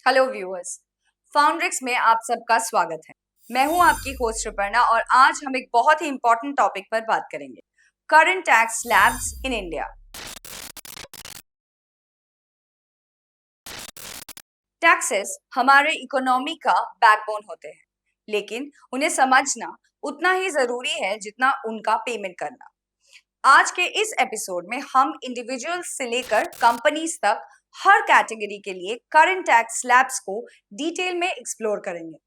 Hello viewers, फाउंड्रिक्स में आप सबका स्वागत है। मैं हूं आपकी होस्ट रिपर्णा और आज हम एक बहुत ही इंपॉर्टेंट टॉपिक पर बात करेंगे, current tax slabs in India. Taxes हमारे इकोनॉमी का बैकबोन होते हैं, लेकिन उन्हें समझना उतना ही जरूरी है जितना उनका पेमेंट करना। आज के इस एपिसोड में हम इंडिविजुअल्स से लेकर कंपनीज तक हर कैटेगरी के लिए करंट टैक्स स्लैब्स को डिटेल में एक्सप्लोर करेंगे।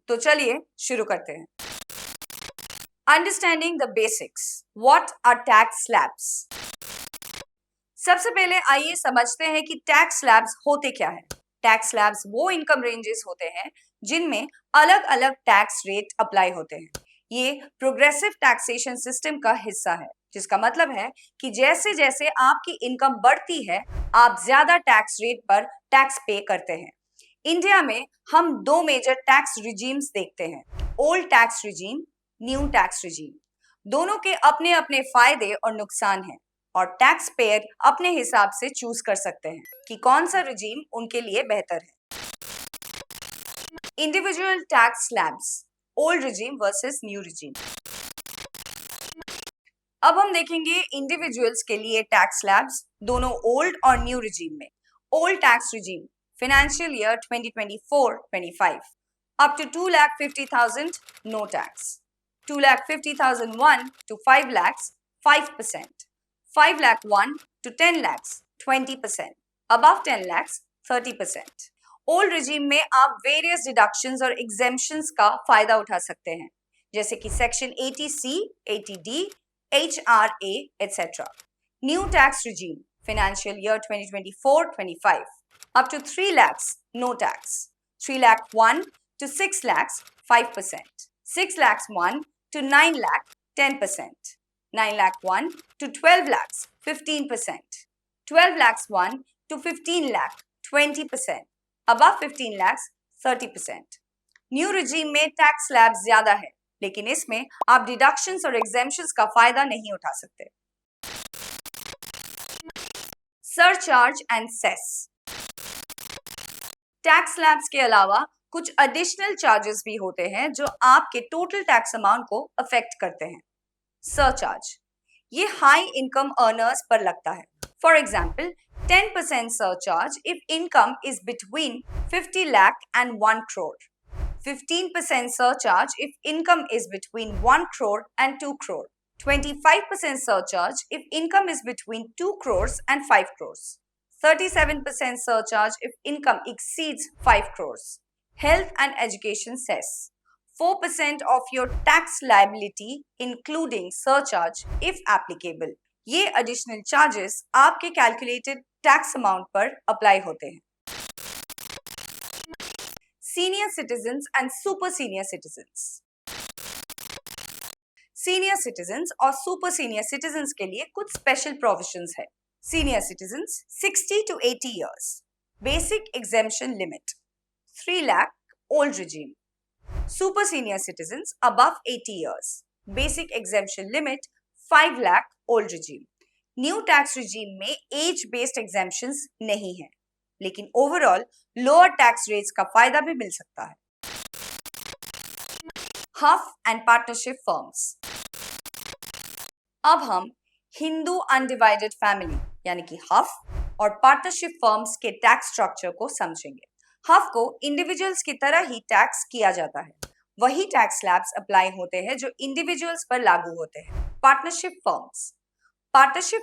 तो चलिए शुरू करते हैं। Understanding the basics, what are tax slabs. सबसे पहले आइए समझते हैं कि टैक्स स्लैब्स होते क्या है। टैक्स स्लैब्स वो इनकम रेंजेस होते हैं जिनमें अलग अलग टैक्स रेट अप्लाई होते हैं। ये प्रोग्रेसिव टैक्सेशन सिस्टम का हिस्सा है, जिसका मतलब है कि जैसे जैसे आपकी इनकम बढ़ती है आप ज्यादा टैक्स रेट पर टैक्स पे करते हैं। इंडिया में हम दो मेजर टैक्स रिजीम्स देखते हैं, old tax regime, new tax regime. दोनों के अपने अपने फायदे और नुकसान हैं और टैक्स पेयर अपने हिसाब से चूज कर सकते हैं कि कौन सा रिजीम उनके लिए बेहतर है। Individual tax slabs, old regime versus new regime. अब हम देखेंगे इंडिविजुअल्स के लिए टैक्स स्लैब्स दोनों ओल्ड और न्यू रिजीम में। Old tax regime, financial year 2024-25, up to 2,50,000 no tax, 2,50,001 to 5 lakhs 5%, 5 lakh 1 to 10 lakhs 20%, above 10 lakhs 30%। Old regime में आप वेरियस डिडक्शंस और एग्जेम्पशंस का फायदा उठा सकते हैं, जैसे कि section 80C, 80D, HRA, etc. New tax regime, financial year 2024-25, up to 3 lakhs no tax, 3 lakh 1 to 6 lakhs 5%, 6 lakhs 1 to 9 lakh 10%, 9 lakh 1 to 12 lakhs 15%, 12 lakhs 1 to 15 lakh 20%, above 15 lakhs 30%। New regime में tax slab ज्यादा है, लेकिन इसमें आप deductions और exemptions का फायदा नहीं उठा सकते। Surcharge and cess. Tax slabs के अलावा कुछ एडिशनल चार्जेस भी होते हैं जो आपके टोटल टैक्स अमाउंट को अफेक्ट करते हैं। सरचार्ज, ये हाई इनकम अर्नर्स पर लगता है। For example 10% surcharge if income is between 50 lakh and 1 crore. 15% surcharge if income is between 1 crore and 2 crore. 25% surcharge if income is between 2 crores and 5 crores. 37% surcharge if income exceeds 5 crores. Health and education cess. 4% of your tax liability including surcharge if applicable. ये additional charges आपके calculated tax amount पर apply होते हैं। Senior citizens and super senior citizens. Senior citizens और super senior citizens के लिए कुछ special provisions है। Senior citizens 60 to 80 years, basic exemption limit 3 lakh old regime. Super senior citizens above 80 years, basic exemption limit 5 lakh old regime. New tax regime में as based exemptions नहीं है, लेकिन overall lower tax rates का फायदा भी मिल सकता है। हफ and partnership firms. अब हम हिंदू अनडिवाइडेड फैमिली यानी कि हफ और पार्टनरशिप फर्म्स के टैक्स स्ट्रक्चर को समझेंगे। हफ को इंडिविजुअल्स की तरह ही टैक्स किया जाता है, वही टैक्स स्लैब्स अप्लाई होते हैं जो इंडिविजुअल्स पर लागू होते हैं। पार्टनरशिप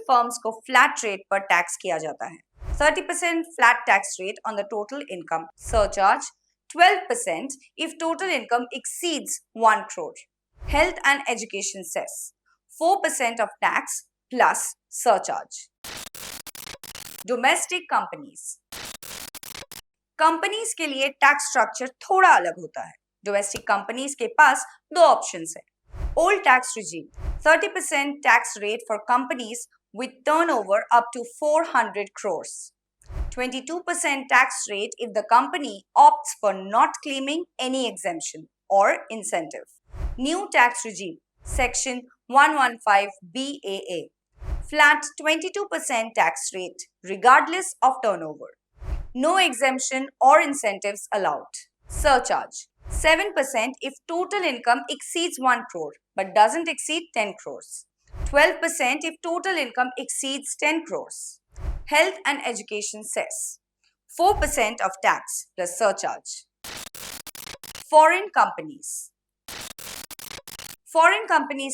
फर्म्स को फ्लैट रेट पर टैक्स किया जाता है, 30% flat tax rate on the total income, surcharge 12% if total income exceeds 1 crore. Health and education cess 4% of tax plus surcharge. Domestic companies. Companies के लिए टैक्स स्ट्रक्चर थोड़ा अलग होता है। डोमेस्टिक कंपनीज के पास दो ऑप्शंस है। Old tax regime 30% tax rate for companies with turnover up to 400 crores. 22% tax rate if the company opts for not claiming any exemption or incentive. New tax regime, Section 115BAA. Flat 22% tax rate regardless of turnover. No exemption or incentives allowed. Surcharge 7% if total income exceeds 1 crore but doesn't exceed 10 crores. 12% if total income exceeds 10 crores. Health and education cess 4% of tax plus surcharge. Foreign companies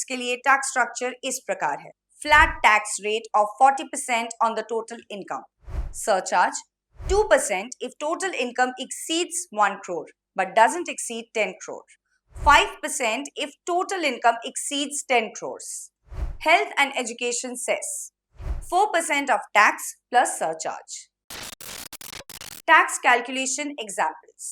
के लिए tax structure इस प्रकार है. Flat tax rate of 40% on the total income. Surcharge 2% if total income exceeds 1 crore but doesn't exceed 10 crore. 5% if total income exceeds 10 crores. Health and education cess 4% of tax plus surcharge. Tax calculation examples.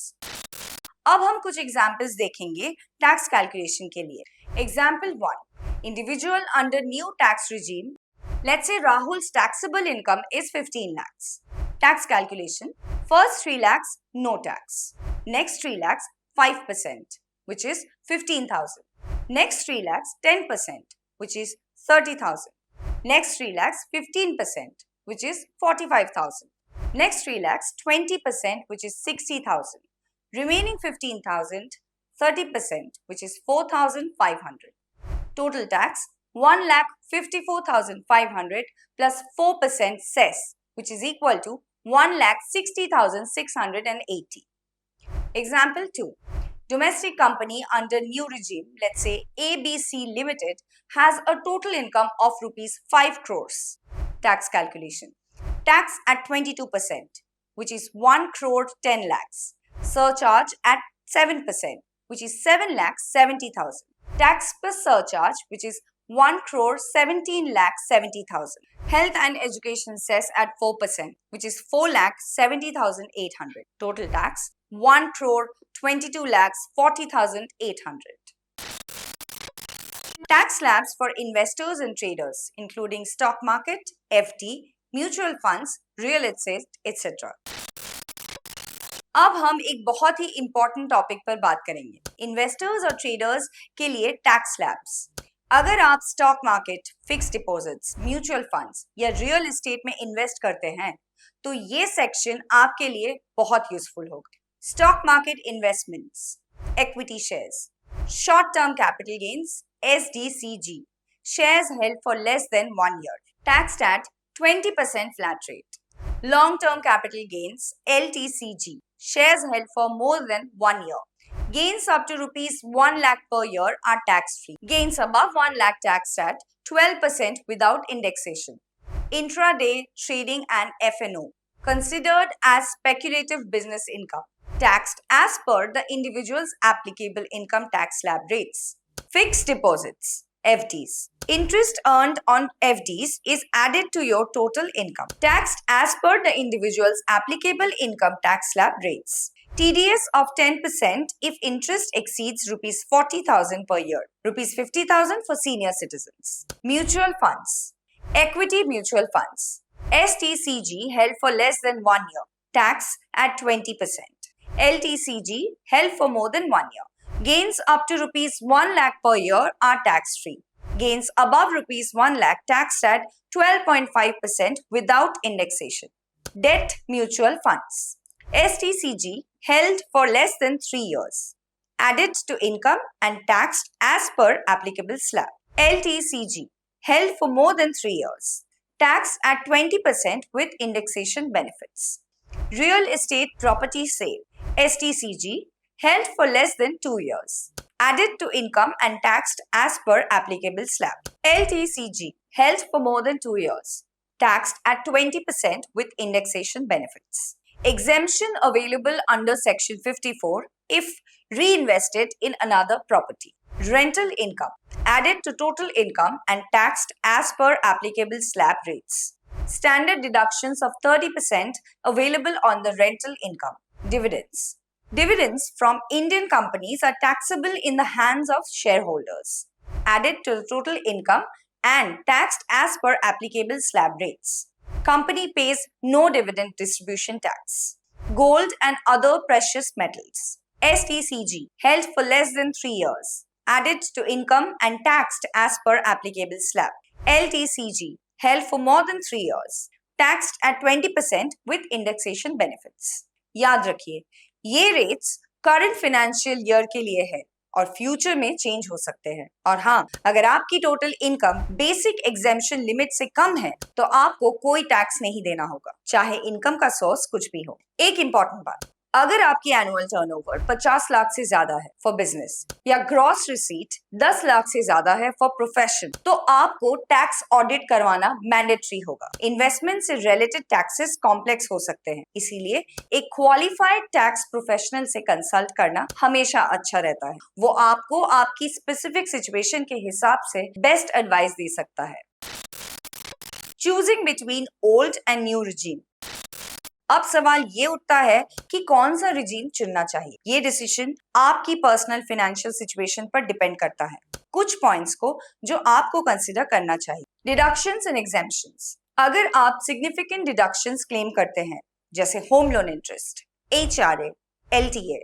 अब हम कुछ examples देखेंगे tax calculation के लिए. Example 1. Individual under new tax regime. Let's say Rahul's taxable income is 15 lakhs. Tax calculation. First 3 lakhs no tax. Next 3 lakhs 5% which is 15,000. Next 3 lakhs 10% which is 30,000. Next 3 lakhs 15% which is 45,000. Next 3 lakhs 20% which is 60,000. Remaining 15,000, 30% which is 4,500. Total tax 1,54,500 plus 4% cess which is equal to 1,60,680. Example 2. Domestic company under new regime, let's say ABC Limited, has a total income of rupees 5 crores. Tax calculation. Tax at 22% which is 1 crore 10 lakhs. Surcharge at 7% which is 7,70,000. Tax plus surcharge which is 1 crore 17,70,000. Health and education cess at 4% which is 4,70,800. Total tax 1 crore 22,40,800. Tax slabs for investors and traders including stock market, FD, mutual funds, real estate, etc. अब हम एक बहुत ही important topic पर बात करेंगे. Investors और traders के लिए टैक्स स्लैब्स. अगर आप stock market, fixed deposits, mutual funds या रियल एस्टेट में इन्वेस्ट करते हैं तो ये सेक्शन आपके लिए बहुत यूजफुल होगा. Stock market investments, equity shares, short term capital gains, SDCG, shares held for less than 1 year, taxed at 20% flat rate. Long-term capital gains, LTCG, shares held for more than 1 year. Gains up to rupees 1 lakh per year are tax-free. Gains above 1 lakh taxed at 12% without indexation. Intraday trading and F&O, considered as speculative business income, taxed as per the individual's applicable income tax slab rates. Fixed deposits, FDs. Interest earned on FDs is added to your total income, taxed as per the individual's applicable income tax slab rates. TDS of 10% if interest exceeds rupees 40,000 per year, rupees 50,000 for senior citizens. Mutual funds, equity mutual funds, STCG held for less than 1 year, tax at 20%. LTCG held for more than 1 year. Gains up to rupees 1 lakh per year are tax-free. Gains above rupees 1 lakh taxed at 12.5% without indexation. Debt mutual funds, STCG held for less than 3 years, added to income and taxed as per applicable slab. LTCG held for more than 3 years, taxed at 20% with indexation benefits. Real estate property sale, STCG held for less than 2 years, added to income and taxed as per applicable slab. LTCG held for more than 2 years, taxed at 20% with indexation benefits. Exemption available under Section 54 if reinvested in another property. Rental income added to total income and taxed as per applicable slab rates. Standard deductions of 30% available on the rental income. Dividends. Dividends from Indian companies are taxable in the hands of shareholders, added to the total income and taxed as per applicable slab rates. Company pays no dividend distribution tax. Gold and other precious metals, STCG, held for less than 3 years, added to income and taxed as per applicable slab. LTCG, held for more than 3 years, taxed at 20% with indexation benefits. याद रखिए, ये rates current financial year के लिए है और future में change हो सकते हैं। और हाँ, अगर आपकी total income basic exemption limit से कम है तो आपको कोई टैक्स नहीं देना होगा, चाहे इनकम का सोर्स कुछ भी हो। एक इंपॉर्टेंट बात, अगर आपकी एनुअल टर्नओवर 50 लाख से ज्यादा है फॉर बिजनेस या ग्रॉस रिसीट 10 लाख से ज्यादा है फॉर प्रोफेशन, तो आपको टैक्स ऑडिट करवाना मैंडेटरी होगा। इन्वेस्टमेंट से रिलेटेड टैक्सेस कॉम्प्लेक्स हो सकते हैं, इसीलिए एक क्वालिफाइड टैक्स प्रोफेशनल से कंसल्ट करना हमेशा अच्छा रहता है। वो आपको आपकी स्पेसिफिक सिचुएशन के हिसाब से बेस्ट एडवाइस दे सकता है। Choosing between old and new regime. अब सवाल ये उठता है कि कौन सा रिजीम चुनना चाहिए। ये डिसीजन आपकी पर्सनल फाइनेंशियल सिचुएशन पर डिपेंड करता है। कुछ पॉइंट्स को जो आपको कंसीडर करना चाहिए। Deductions and exemptions. अगर आप सिग्निफिकेंट डिडक्शंस क्लेम करते हैं, जैसे home loan interest, HRA, LTA,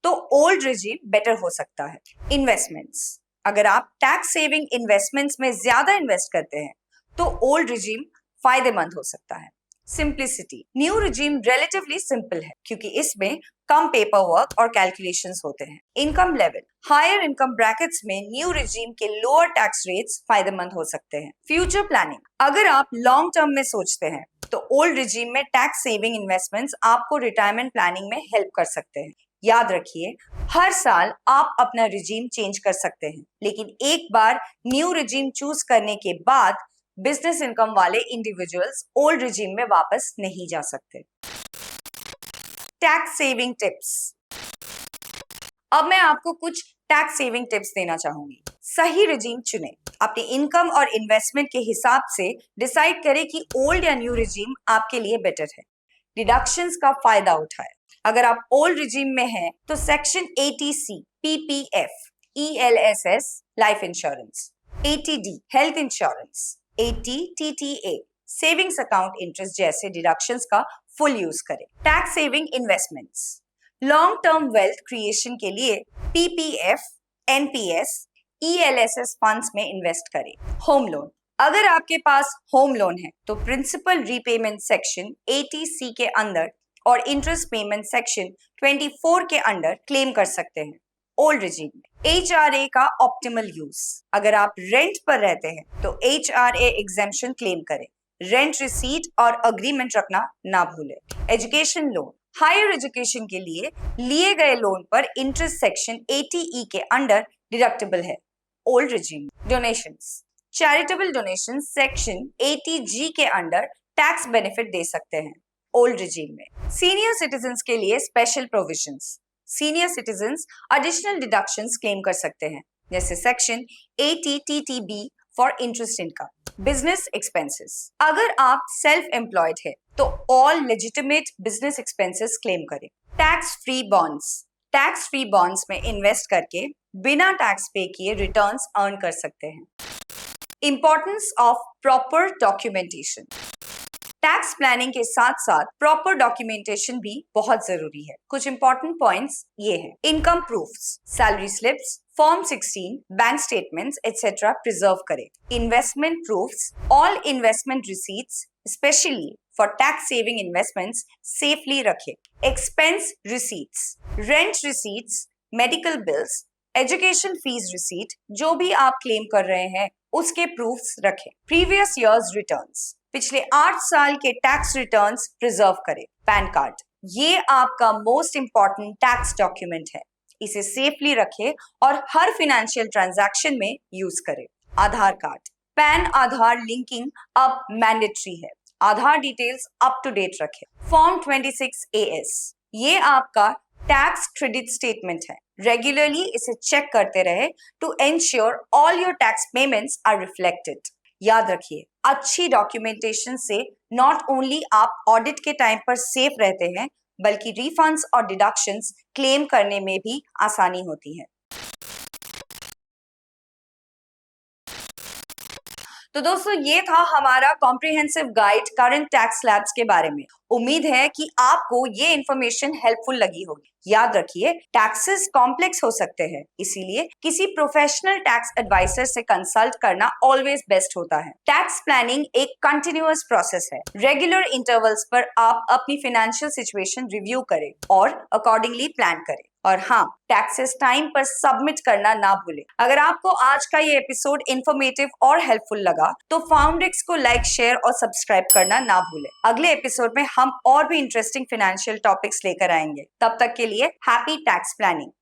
तो ओल्ड रिजीम बेटर हो सकता है। इन्वेस्टमेंट्स। अगर आप टैक्स सेविंग इन्वेस्टमेंट्स में ज्यादा इन्वेस्ट करते हैं तो ओल्ड रिजीम फायदेमंद हो सकता है। Simplicity. New regime relatively simple है क्योंकि इसमें कम पेपर वर्क और कैलकुलेशंस होते हैं। Income level. Higher income brackets में न्यू रिजीम के लोअर टैक्स रेट्स फायदेमंद हो सकते हैं। Future planning. अगर आप लॉन्ग टर्म में सोचते हैं तो ओल्ड रिजीम में टैक्स सेविंग इन्वेस्टमेंट्स आपको रिटायरमेंट प्लानिंग में हेल्प कर सकते हैं। याद रखिए, हर साल आप अपना रिजीम चेंज कर सकते हैं, लेकिन एक बार न्यू रिजीम चूज करने के बाद बिजनेस इनकम वाले इंडिविजुअल्स ओल्ड रिजीम में वापस नहीं जा सकते। Tax saving tips. अब मैं आपको कुछ टैक्स सेविंग टिप्स देना चाहूंगी। सही रिजीम चुनें। अपनी इनकम और इन्वेस्टमेंट के हिसाब से डिसाइड करें कि ओल्ड या न्यू रिजीम आपके लिए बेटर है। डिडक्शंस का फायदा उठाएं। अगर आप ओल्ड रिजीम में हैं तो section 80C, PPF, ELSS life insurance, 80D health insurance, 80TTA savings account interest जैसे डिडक्शंस का फुल यूज करें। Tax saving investments. Long term wealth creation के लिए PPF, NPS, ELSS फंड्स में इन्वेस्ट करें। Home loan. अगर आपके पास होम लोन है तो प्रिंसिपल रीपेमेंट सेक्शन 80C के अंदर और इंटरेस्ट पेमेंट सेक्शन 24 के अंडर क्लेम कर सकते हैं। ओल्ड रिजीम में HRA का ऑप्टिमल यूज। अगर आप रेंट पर रहते हैं तो HRA एग्जेम्पशन क्लेम करें। रेंट रिसीट और अग्रीमेंट रखना ना भूलें। Education loan. हायर एजुकेशन के लिए गए लोन पर इंटरेस्ट सेक्शन 80E के अंडर डिडक्टेबल है। Old regime. Donations. Charitable donation section 80G के अंडर टैक्स बेनिफिट दे सकते हैं। ओल्ड रिजीम में सीनियर सिटीजन्स के लिए special provisions. Senior citizens additional deductions claim कर सकते हैं, जैसे section 80TTB for interest income. Business expenses. अगर आप सेल्फ एम्प्लॉयड है तो all legitimate business expenses claim करें। Tax free bonds. Tax free bonds में इन्वेस्ट करके बिना टैक्स पे किए रिटर्न्स अर्न कर सकते हैं। Importance of proper documentation. Tax planning के साथ साथ प्रॉपर डॉक्यूमेंटेशन भी बहुत जरूरी है। कुछ इंपॉर्टेंट पॉइंट्स ये हैं। Income proofs, salary slips, form 16, bank statements etcetera preserve करें। Investment proofs, all investment receipts specially for tax saving investments safely रखें। Expense receipts, rent receipts, medical bills, education fees receipt, जो भी आप claim कर रहे हैं उसके प्रूफ्स रखें। प्रीवियस ईयर्स रिटर्न्स, पिछले 8 साल के टैक्स रिटर्न्स प्रिजर्व करें। पैन कार्ड, ये आपका मोस्ट इंपॉर्टेंट टैक्स डॉक्यूमेंट है, इसे सेफली रखें और हर फाइनेंशियल ट्रांजैक्शन में यूज करें। Aadhaar card, PAN Aadhaar linking अब मैंडेटरी है। Aadhaar details up to date रखें। फॉर्म 26AS, ये आपका टैक्स क्रेडिट स्टेटमेंट है। रेगुलरली इसे चेक करते रहे to ensure all your tax payments are reflected. याद रखिए, अच्छी डॉक्यूमेंटेशन से नॉट ओनली आप ऑडिट के टाइम पर सेफ रहते हैं, बल्कि रिफंड्स और डिडक्शंस क्लेम करने में भी आसानी होती है। तो दोस्तों, ये था हमारा comprehensive guide current tax slabs के बारे में। उम्मीद है कि आपको ये इन्फॉर्मेशन हेल्पफुल लगी होगी। याद रखिए, टैक्सेस कॉम्प्लेक्स हो सकते हैं, इसीलिए किसी प्रोफेशनल टैक्स एडवाइजर से कंसल्ट करना ऑलवेज बेस्ट होता है। टैक्स प्लानिंग एक कंटिन्यूअस प्रोसेस है। रेगुलर इंटरवल्स पर आप अपनी फाइनेंशियल सिचुएशन रिव्यू करें और अकॉर्डिंगली प्लान करें। और हाँ, टैक्सेस टाइम पर सबमिट करना ना भूलें। अगर आपको आज का ये एपिसोड इंफॉर्मेटिव और हेल्पफुल लगा तो फाउंडेक्स को लाइक, शेयर और सब्सक्राइब करना ना भूलें। अगले एपिसोड में हम और भी इंटरेस्टिंग फाइनेंशियल टॉपिक्स लेकर आएंगे। तब तक के लिए हैप्पी टैक्स प्लानिंग।